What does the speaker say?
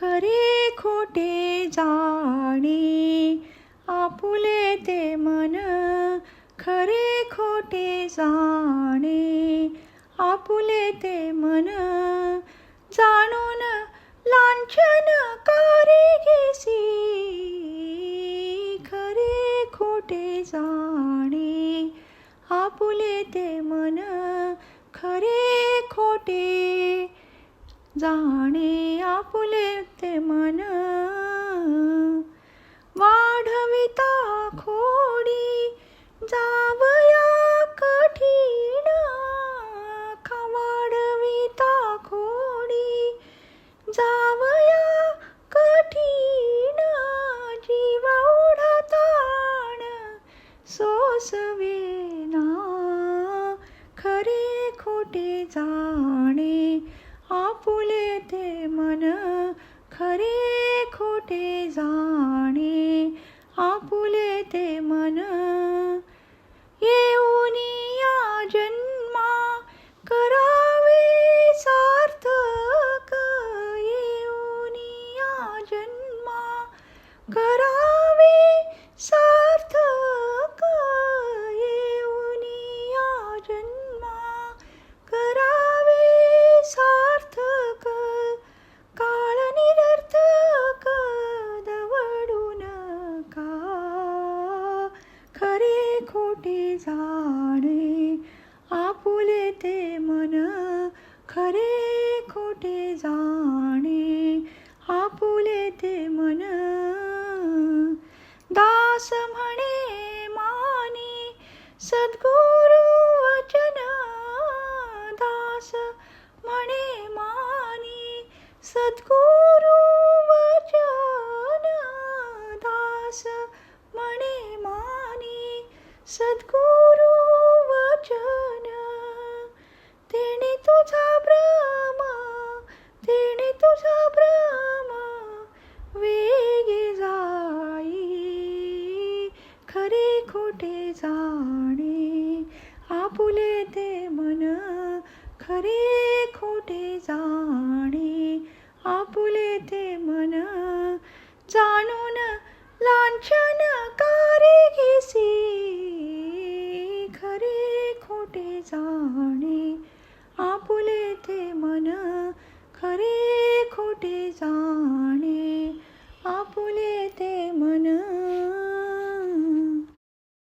खरे खोटे जाणे आपुले ते मन खरे खोटे जाणे आपुले ते मन जाणून लांछन कारिगीसी खरे खोटे जाणे आपुले ते मन खरे खोटे जाणे आपुले ते मन वाढविता खोडी जावया कठीण वाढविता खोडी जावया कठीण जीवा ओढा ताण सोसवेना खरे खोटे जाणे आपुले ते मन खरे खोटे जाणे आपुले ते मन येऊनिया जन्मा करावे सार्थक येऊनिया जन्मा करावे सार्थक येऊनिया जन्मा करावे सार्थक काळ निरर्थक दवडू नका खरे खोटे जाणे आपुले ते मन खरे खोटे जाणे आपुले ते मन दास म्हणे मानी सद्गुरु वचन दास म्हणे मानी सद्गुरु वचन दास म्हणे मानी सद्गुरु वचन तेणे तुझा भ्रम तेणे तुझा भ्रम वेगे जाई खरे खोटे जाणे आपुले ते मन खरे खोटे जाणे आपुले ते मन जाणून लांछन कारिगीसी खरे खोटे जाणे आपुले ते मन खरे खोटे जाणे